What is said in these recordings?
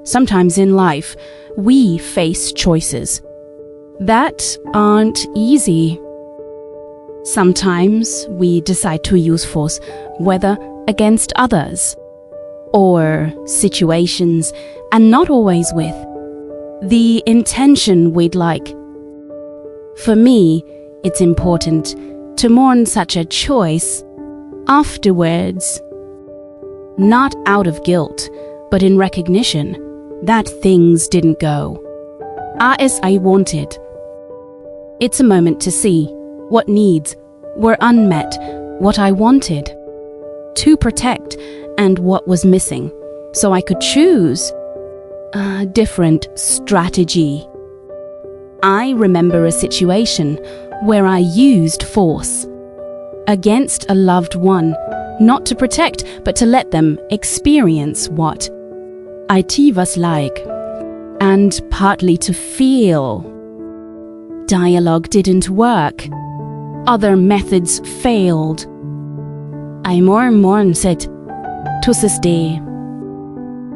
Sometimes in life, we face choices that aren't easy. Sometimes we decide to use force, whether against others or situations, and not always with the intention we'd like. For me, it's important to mourn such a choice afterwards, not out of guilt, but in recognition that things didn't go as I wanted. It's a moment to see what needs were unmet, what I wanted to protect, and what was missing, so I could choose a different strategy. I remember a situation where I used force against a loved one, not to protect, but to let them experience what it was like, and partly to feel. Dialogue didn't work. Other methods failed. I more and more said, to this day,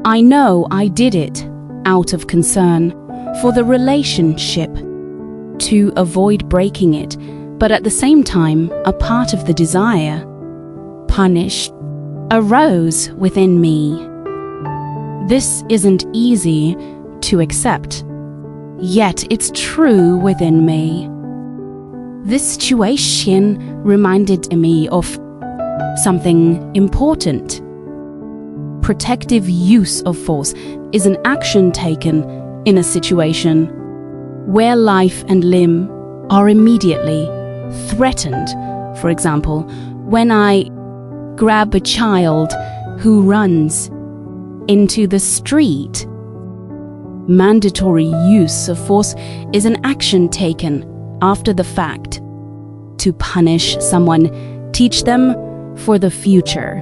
I know I did it out of concern for the relationship, to avoid breaking it, but at the same time, a part of the desire, punish, arose within me. This isn't easy to accept, yet it's true within me. This situation reminded me of something important. Protective use of force is an action taken in a situation where life and limb are immediately threatened. For example, when I grab a child who runs into the street. Mandatory use of force is an action taken after the fact to punish someone, teach them for the future,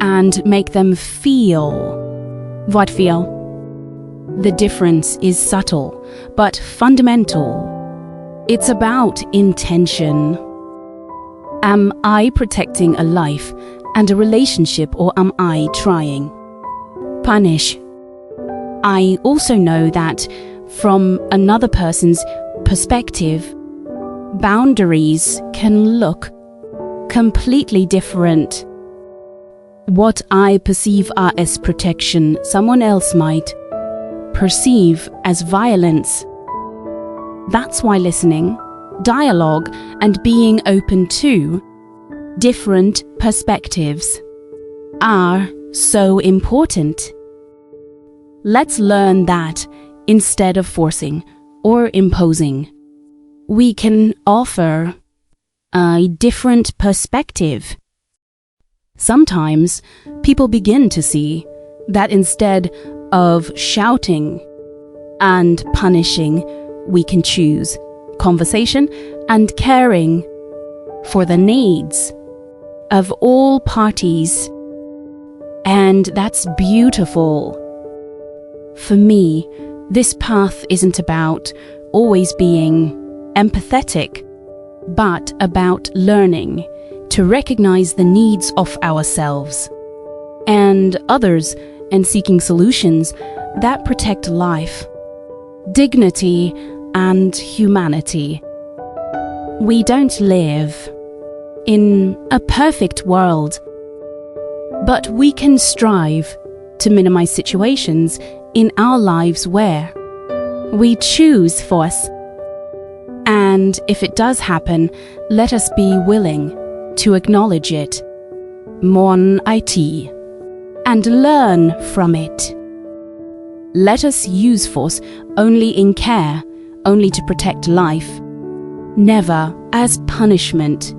and make them feel. What feel? The difference is subtle, but fundamental. It's about intention. Am I protecting a life and a relationship, or am I trying? Punish. I also know that from another person's perspective, boundaries can look completely different. What I perceive as protection, someone else might perceive as violence. That's why listening, dialogue, and being open to different perspectives are so important. Let's learn that instead of forcing or imposing, we can offer a different perspective. Sometimes people begin to see that instead of shouting and punishing, we can choose conversation and caring for the needs of all parties. And that's beautiful. For me, this path isn't about always being empathetic, but about learning to recognize the needs of ourselves and others, and seeking solutions that protect life, dignity, and humanity. We don't live in a perfect world, but we can strive to minimize situations in our lives where we choose force. And if it does happen, let us be willing to acknowledge it, mourn it, and learn from it. Let us use force only in care, only to protect life, never as punishment.